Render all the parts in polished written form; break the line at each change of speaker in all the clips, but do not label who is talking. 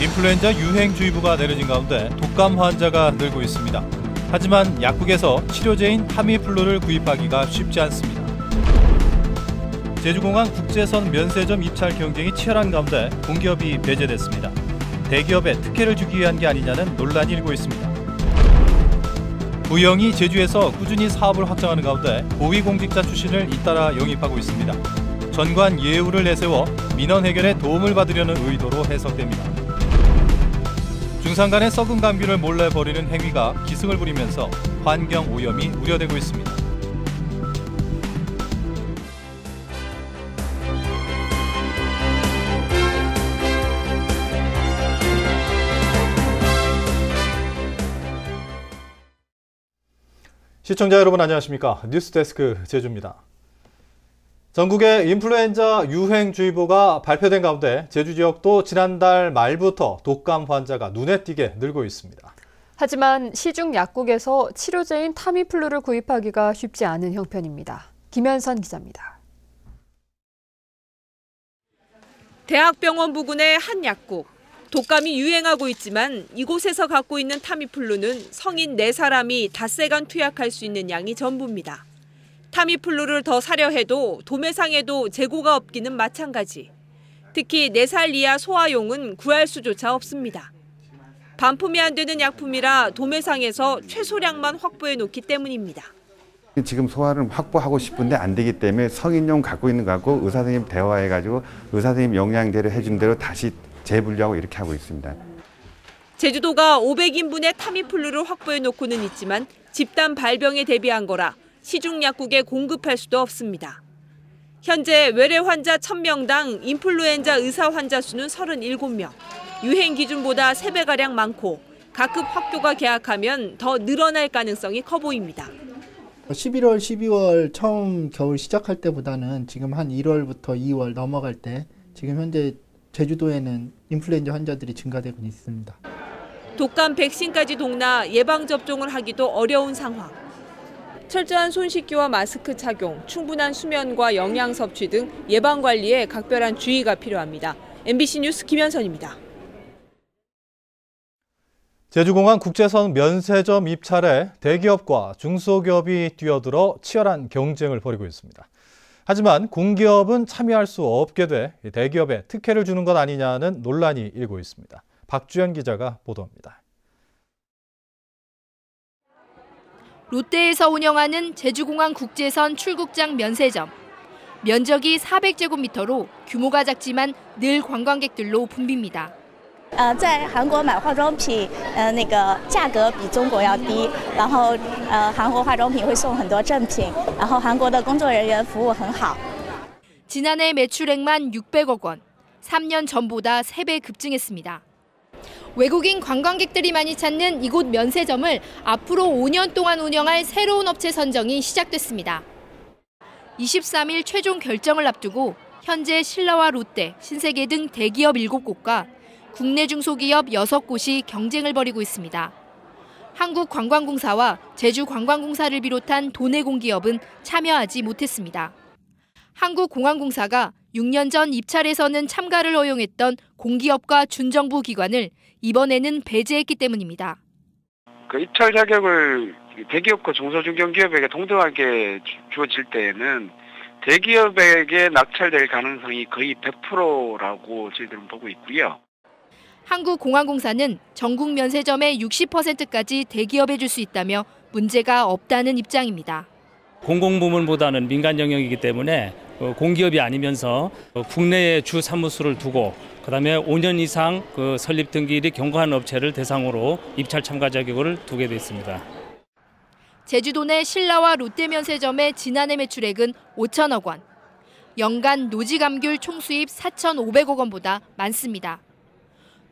인플루엔자 유행주의보가 내려진 가운데 독감 환자가 늘고 있습니다. 하지만 약국에서 치료제인 타미플루를 구입하기가 쉽지 않습니다. 제주공항 국제선 면세점 입찰 경쟁이 치열한 가운데 공기업이 배제됐습니다. 대기업에 특혜를 주기 위한 게 아니냐는 논란이 일고 있습니다. 부영이 제주에서 꾸준히 사업을 확장하는 가운데 고위공직자 출신을 잇따라 영입하고 있습니다. 전관 예우를 내세워 민원 해결에 도움을 받으려는 의도로 해석됩니다. 중산 간의 썩은 감귤을 몰래 버리는 행위가 기승을 부리면서 환경 오염이 우려되고 있습니다. 시청자 여러분 안녕하십니까? 뉴스데스크 제주입니다. 전국에 인플루엔자 유행주의보가 발표된 가운데 제주 지역도 지난달 말부터 독감 환자가 눈에 띄게 늘고 있습니다.
하지만 시중 약국에서 치료제인 타미플루를 구입하기가 쉽지 않은 형편입니다. 김현선 기자입니다.
대학병원 부근의 한 약국. 독감이 유행하고 있지만 이곳에서 갖고 있는 타미플루는 성인 4사람이 닷새간 투약할 수 있는 양이 전부입니다. 타미플루를 더 사려 해도 도매상에도 재고가 없기는 마찬가지. 특히 4살 이하 소아용은 구할 수조차 없습니다. 반품이 안 되는 약품이라 도매상에서 최소량만 확보해 놓기 때문입니다.
지금 소아를 확보하고 싶은데 안 되기 때문에 성인용 갖고 있는 거 갖고 의사 선생님 대화해가지고 의사 선생님 영양제를 해준 대로 다시 재분류하고 이렇게 하고 있습니다.
제주도가 500인분의 타미플루를 확보해 놓고는 있지만 집단 발병에 대비한 거라 시중 약국에 공급할 수도 없습니다. 현재 외래 환자 1000명당 인플루엔자 의사 환자 수는 37명. 유행 기준보다 3배가량 많고 각급 학교가 개학하면 더 늘어날 가능성이 커 보입니다.
11월, 12월 처음 겨울 시작할 때보다는 지금 한 1월부터 2월 넘어갈 때 지금 현재 제주도에는 인플루엔자 환자들이 증가되고 있습니다.
독감 백신까지 동나 예방접종을 하기도 어려운 상황. 철저한 손 씻기와 마스크 착용, 충분한 수면과 영양 섭취 등 예방관리에 각별한 주의가 필요합니다. MBC 뉴스 김현선입니다.
제주공항 국제선 면세점 입찰에 대기업과 중소기업이 뛰어들어 치열한 경쟁을 벌이고 있습니다. 하지만 공기업은 참여할 수 없게 돼 대기업에 특혜를 주는 것 아니냐는 논란이 일고 있습니다. 박주연 기자가 보도합니다.
롯데에서 운영하는 제주공항 국제선 출국장 면세점. 면적이 400제곱미터로 규모가 작지만 늘 관광객들로 붐빕니다.
在韩国买化妆品，那个价格比中国要低，然后韩国化妆品会送很多赠品，然后韩国的工作人员服务很好。
지난해 매출액만 600억 원, 3년 전보다 3배 급증했습니다. 외국인 관광객들이 많이 찾는 이곳 면세점을 앞으로 5년 동안 운영할 새로운 업체 선정이 시작됐습니다. 23일 최종 결정을 앞두고 현재 신라와 롯데, 신세계 등 대기업 7곳과 국내 중소기업 6곳이 경쟁을 벌이고 있습니다. 한국관광공사와 제주관광공사를 비롯한 도내 공기업은 참여하지 못했습니다. 한국공항공사가 6년 전 입찰에서는 참가를 허용했던 공기업과 준정부 기관을 이번에는 배제했기 때문입니다.
그 입찰 자격을 대기업과 중소중견기업에게 동등하게 주어질 때에는 대기업에게 낙찰될 가능성이 거의 100%라고 저희들은 보고 있고요.
한국공항공사는 전국 면세점의 60%까지 대기업에 줄 수 있다며 문제가 없다는 입장입니다.
공공부문보다는 민간 영역이기 때문에 공기업이 아니면서 국내에 주 사무소를 두고 그다음에 5년 이상 설립 등기일이 경과한 업체를 대상으로 입찰 참가 자격을 두게 됐습니다.
제주도 내 신라와 롯데 면세점의 지난해 매출액은 5천억 원. 연간 노지감귤 총수입 4,500억 원보다 많습니다.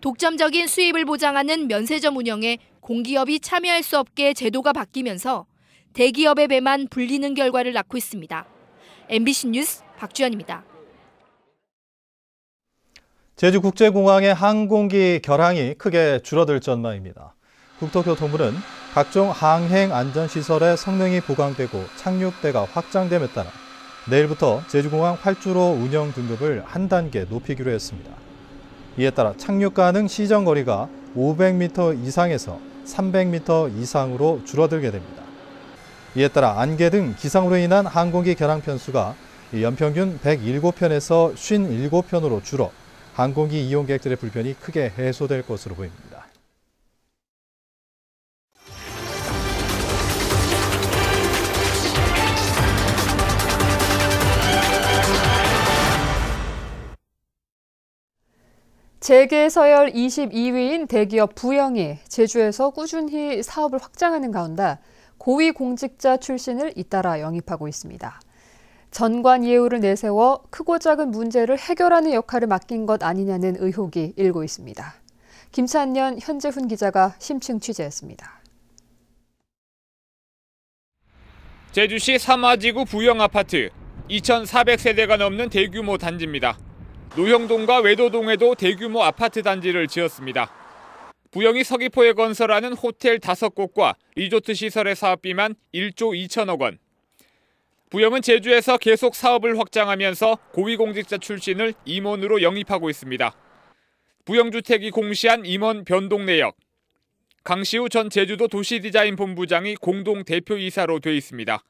독점적인 수입을 보장하는 면세점 운영에 공기업이 참여할 수 없게 제도가 바뀌면서 대기업의 배만 불리는 결과를 낳고 있습니다. MBC 뉴스 박주연입니다.
제주국제공항의 항공기 결항이 크게 줄어들 전망입니다. 국토교통부는 각종 항행 안전시설의 성능이 보강되고 착륙대가 확장됨에 따라 내일부터 제주공항 활주로 운영 등급을 한 단계 높이기로 했습니다. 이에 따라 착륙 가능 시정 거리가 500m 이상에서 300m 이상으로 줄어들게 됩니다. 이에 따라 안개 등 기상으로 인한 항공기 결항 편수가 연평균 107편에서 57편으로 줄어 항공기 이용객들의 불편이 크게 해소될 것으로 보입니다.
재계 서열 22위인 대기업 부영이 제주에서 꾸준히 사업을 확장하는 가운데 고위공직자 출신을 잇따라 영입하고 있습니다. 전관 예우를 내세워 크고 작은 문제를 해결하는 역할을 맡긴 것 아니냐는 의혹이 일고 있습니다. 김찬년, 현재훈 기자가 심층 취재했습니다.
제주시 삼화지구 부영 아파트 2,400세대가 넘는 대규모 단지입니다. 노형동과 외도동에도 대규모 아파트 단지를 지었습니다. 부영이 서귀포에 건설하는 호텔 5곳과 리조트 시설의 사업비만 1조 2천억 원. 부영은 제주에서 계속 사업을 확장하면서 고위공직자 출신을 임원으로 영입하고 있습니다. 부영주택이 공시한 임원 변동 내역. 강시우 전 제주도 도시디자인본부장이 공동 대표이사로 돼 있습니다.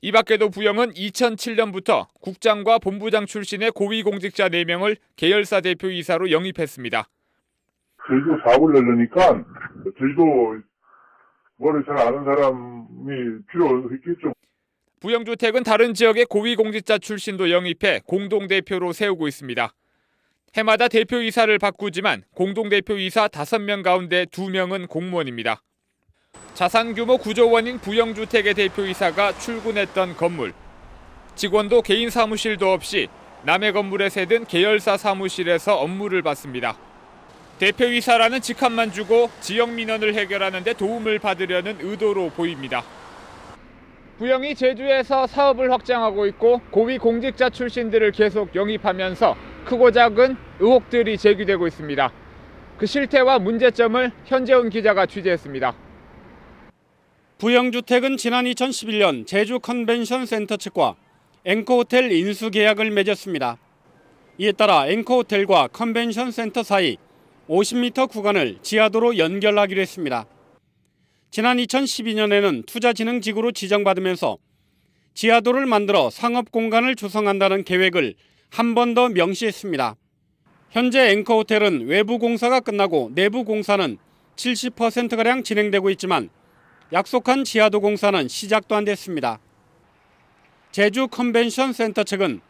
이 밖에도 부영은 2007년부터 국장과 본부장 출신의 고위공직자 4명을 계열사 대표이사로 영입했습니다.
제주도 사업을 내려니까 제주도 뭐를 잘 아는 사람이 필요했겠죠.
부영주택은 다른 지역의 고위공직자 출신도 영입해 공동대표로 세우고 있습니다. 해마다 대표이사를 바꾸지만 공동대표이사 5명 가운데 2명은 공무원입니다. 자산규모 9조 원인 부영주택의 대표이사가 출근했던 건물. 직원도 개인 사무실도 없이 남의 건물에 세든 계열사 사무실에서 업무를 받습니다. 대표이사라는 직함만 주고 지역 민원을 해결하는 데 도움을 받으려는 의도로 보입니다. 부영이 제주에서 사업을 확장하고 있고 고위공직자 출신들을 계속 영입하면서 크고 작은 의혹들이 제기되고 있습니다. 그 실태와 문제점을 현재훈 기자가 취재했습니다.
부영주택은 지난 2011년 제주 컨벤션 센터 측과 앵커호텔 인수 계약을 맺었습니다. 이에 따라 앵커호텔과 컨벤션 센터 사이 50m 구간을 지하도로 연결하기로 했습니다. 지난 2012년에는 투자진흥지구로 지정받으면서 지하도를 만들어 상업공간을 조성한다는 계획을 한 번 더 명시했습니다. 현재 앵커호텔은 외부 공사가 끝나고 내부 공사는 70%가량 진행되고 있지만 약속한 지하도 공사는 시작도 안 됐습니다. 제주 컨벤션 센터 측은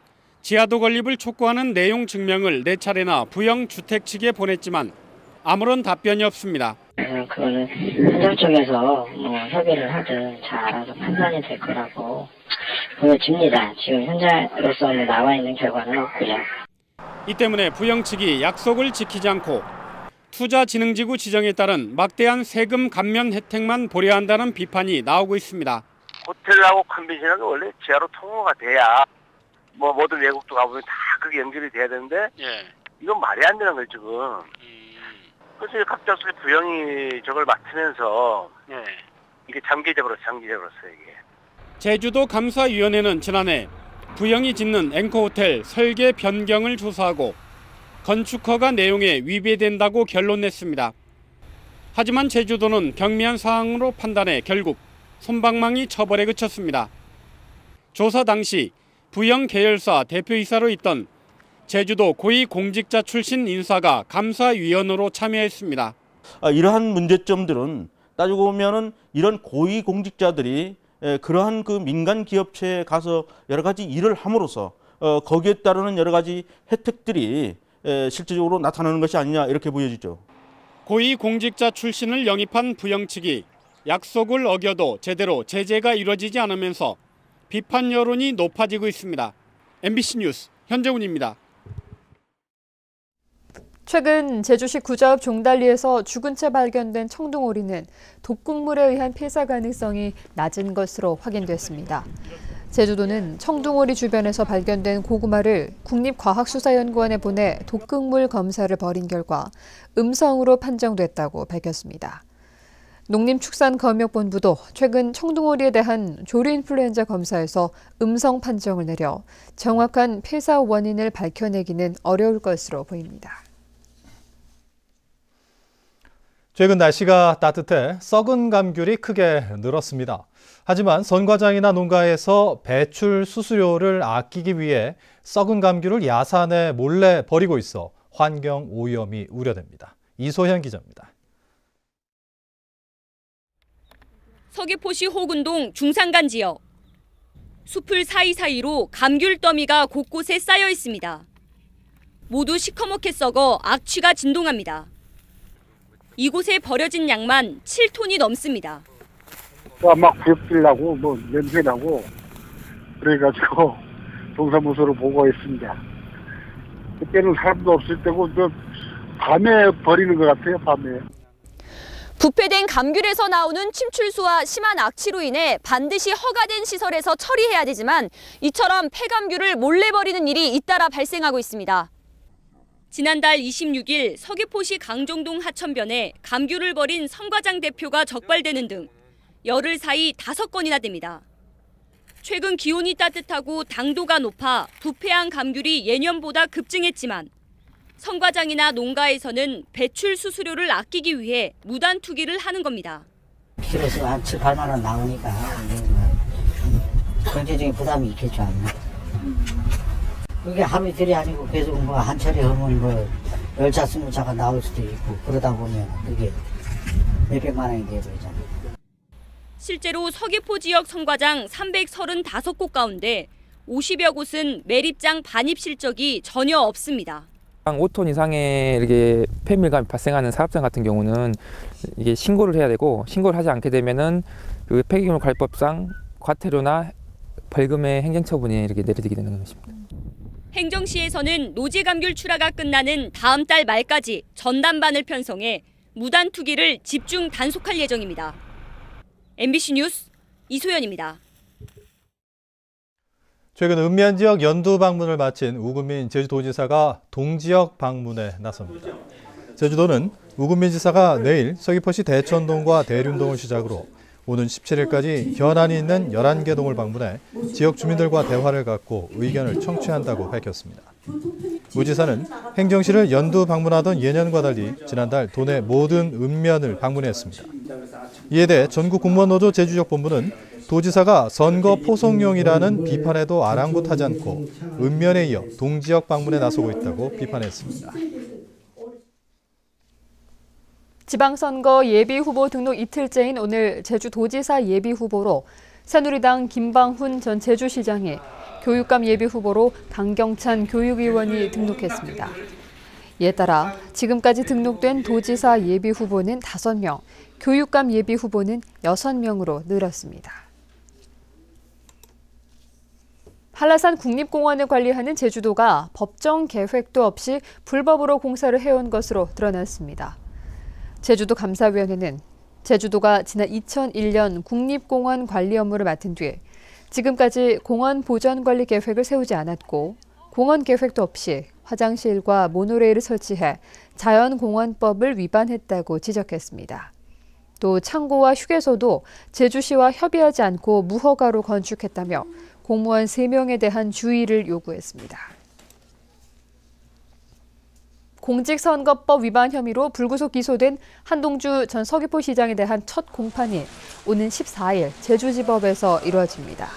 지하도 건립을 촉구하는 내용 증명을 4차례나 부영 주택 측에 보냈지만 아무런 답변이 없습니다.
그거는 현장 쪽에서 협의를 하든 잘 알아서 판단이 될 거라고 보여집니다. 지금 현장으로서 나와 있는 결과는 없고요.
이 때문에 부영 측이 약속을 지키지 않고 투자진흥지구 지정에 따른 막대한 세금 감면 혜택만 보려야 한다는 비판이 나오고 있습니다.
호텔하고 컨벤션하고 원래 지하로 통로가 돼야 모든 외국도 가보면 다 그게 연결이 돼야 되는데 이건 말이 안 되는 거예요 지금. 그래서 갑작스레 부영이 저걸 맡으면서 이게 장기적으로서 이게.
제주도 감사위원회는 지난해 부영이 짓는 앵커호텔 설계 변경을 조사하고 건축허가 내용에 위배된다고 결론냈습니다. 하지만 제주도는 경미한 사항으로 판단해 결국 솜방망이 처벌에 그쳤습니다. 조사 당시 부영 계열사 대표이사로 있던 제주도 고위공직자 출신 인사가 감사위원으로 참여했습니다.
이러한 문제점들은 따지고 보면은 이런 고위공직자들이 그러한 그 민간 기업체에 가서 여러 가지 일을 함으로써 거기에 따르는 여러 가지 혜택들이 실질적으로 나타나는 것이 아니냐 이렇게 보여지죠.
고위공직자 출신을 영입한 부영 측이 약속을 어겨도 제대로 제재가 이루어지지 않으면서 비판 여론이 높아지고 있습니다. MBC 뉴스 현재훈입니다.
최근 제주시 구자읍 종달리에서 죽은 채 발견된 청둥오리는 독극물에 의한 폐사 가능성이 낮은 것으로 확인됐습니다. 제주도는 청둥오리 주변에서 발견된 고구마를 국립과학수사연구원에 보내 독극물 검사를 벌인 결과 음성으로 판정됐다고 밝혔습니다. 농림축산검역본부도 최근 청둥오리에 대한 조류인플루엔자 검사에서 음성 판정을 내려 정확한 폐사 원인을 밝혀내기는 어려울 것으로 보입니다.
최근 날씨가 따뜻해 썩은 감귤이 크게 늘었습니다. 하지만 선과장이나 농가에서 배출 수수료를 아끼기 위해 썩은 감귤을 야산에 몰래 버리고 있어 환경 오염이 우려됩니다. 이소현 기자입니다.
서귀포시 호군동 중산간 지역. 숲을 사이사이로 감귤 더미가 곳곳에 쌓여 있습니다. 모두 시커멓게 썩어 악취가 진동합니다. 이곳에 버려진 양만 7톤이 넘습니다.
막 부엽질 나고 냄새 나고 그래가지고 동사무소로 보고했습니다. 그때는 사람도 없을 때고 밤에 버리는 것 같아요. 밤에.
부패된 감귤에서 나오는 침출수와 심한 악취로 인해 반드시 허가된 시설에서 처리해야 되지만 이처럼 폐감귤을 몰래 버리는 일이 잇따라 발생하고 있습니다. 지난달 26일 서귀포시 강정동 하천변에 감귤을 버린 선과장 대표가 적발되는 등 열흘 사이 5건이나 됩니다. 최근 기온이 따뜻하고 당도가 높아 부패한 감귤이 예년보다 급증했지만 선과장이나 농가에서는 배출 수수료를 아끼기 위해 무단 투기를 하는 겁니다.
키로수 한 7, 8만 원 나오니까 경제적인 부담이 있겠죠. 아무래도. 그게 하루 이틀이 아니고 계속 한 차례 하면 열차 20차가 나올 수도 있고 그러다 보면 그게 몇백만 원이 되잖아요.
실제로 서귀포 지역 선과장 335곳 가운데 50여 곳은 매립장 반입 실적이 전혀 없습니다.
5톤 이상의 이렇게 폐밀감이 발생하는 사업장 같은 경우는 이게 신고를 해야 되고 신고를 하지 않게 되면은 그 폐기물 관리법상 과태료나 벌금의 행정처분이 이렇게 내려지게 되는 것입니다.
행정시에서는 노지 감귤 출하가 끝나는 다음 달 말까지 전담반을 편성해 무단 투기를 집중 단속할 예정입니다. MBC 뉴스 이소연입니다.
최근 읍면 지역 연두 방문을 마친 우금민 제주도지사가 동지역 방문에 나섭니다. 제주도는 우금민 지사가 내일 서귀포시 대천동과 대륜동을 시작으로 오는 17일까지 현안이 있는 11개 동을 방문해 지역 주민들과 대화를 갖고 의견을 청취한다고 밝혔습니다. 우 지사는 행정시를 연두 방문하던 예년과 달리 지난달 도내 모든 읍면을 방문했습니다. 이에 대해 전국공무원노조 제주지역 본부는 도지사가 선거 포송용이라는 비판에도 아랑곳하지 않고 읍면에 이어 동지역 방문에 나서고 있다고 비판했습니다.
지방선거 예비후보 등록 이틀째인 오늘 제주도지사 예비후보로 새누리당 김방훈 전 제주시장이, 교육감 예비후보로 강경찬 교육의원이 등록했습니다. 이에 따라 지금까지 등록된 도지사 예비후보는 5명, 교육감 예비후보는 6명으로 늘었습니다. 한라산 국립공원을 관리하는 제주도가 법정 계획도 없이 불법으로 공사를 해온 것으로 드러났습니다. 제주도 감사위원회는 제주도가 지난 2001년 국립공원 관리 업무를 맡은 뒤 지금까지 공원 보전 관리 계획을 세우지 않았고 공원 계획도 없이 화장실과 모노레일을 설치해 자연공원법을 위반했다고 지적했습니다. 또 창고와 휴게소도 제주시와 협의하지 않고 무허가로 건축했다며 공무원 3명에 대한 주의를 요구했습니다. 공직선거법 위반 혐의로 불구속 기소된 한동주 전 서귀포시장에 대한 첫 공판이 오는 14일 제주지법에서 이루어집니다.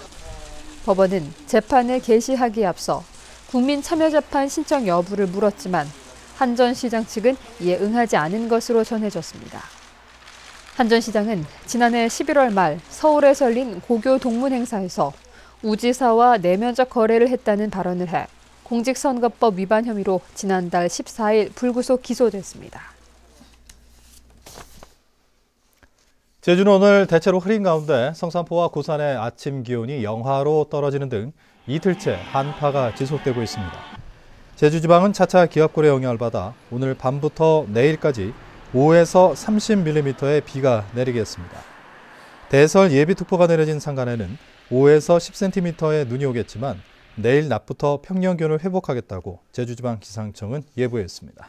법원은 재판을 개시하기에 앞서 국민참여재판 신청 여부를 물었지만 한 전 시장 측은 이에 응하지 않은 것으로 전해졌습니다. 한 전 시장은 지난해 11월 말 서울에서 열린 고교 동문 행사에서 우 지사와 내면적 거래를 했다는 발언을 해 공직선거법 위반 혐의로 지난달 14일 불구속 기소됐습니다.
제주는 오늘 대체로 흐린 가운데 성산포와 고산의 아침 기온이 영하로 떨어지는 등 이틀째 한파가 지속되고 있습니다. 제주지방은 차차 기압골의 영향을 받아 오늘 밤부터 내일까지 5에서 30mm의 비가 내리겠습니다. 대설 예비특보가 내려진 산간에는 5에서 10cm의 눈이 오겠지만 내일 낮부터 평년 기온을 회복하겠다고 제주지방기상청은 예보했습니다.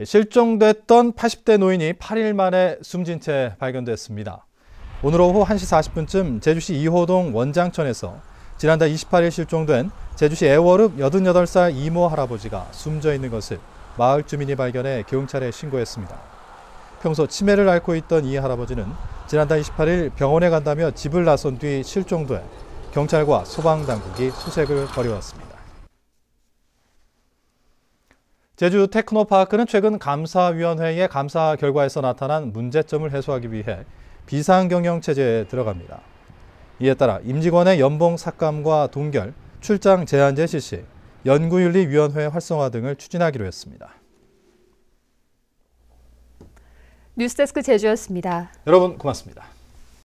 실종됐던 80대 노인이 8일 만에 숨진 채 발견됐습니다. 오늘 오후 1시 40분쯤 제주시 2호동 원장천에서 지난달 28일 실종된 제주시 애월읍 88살 이모 할아버지가 숨져 있는 것을 마을 주민이 발견해 경찰에 신고했습니다. 평소 치매를 앓고 있던 이 할아버지는 지난달 28일 병원에 간다며 집을 나선 뒤 실종돼 경찰과 소방당국이 수색을 벌여왔습니다. 제주 테크노파크는 최근 감사위원회의 감사 결과에서 나타난 문제점을 해소하기 위해 비상경영체제에 들어갑니다. 이에 따라 임직원의 연봉 삭감과 동결, 출장 제한제 실시, 연구윤리위원회 활성화 등을 추진하기로 했습니다.
뉴스데스크 제주였습니다.
여러분 고맙습니다.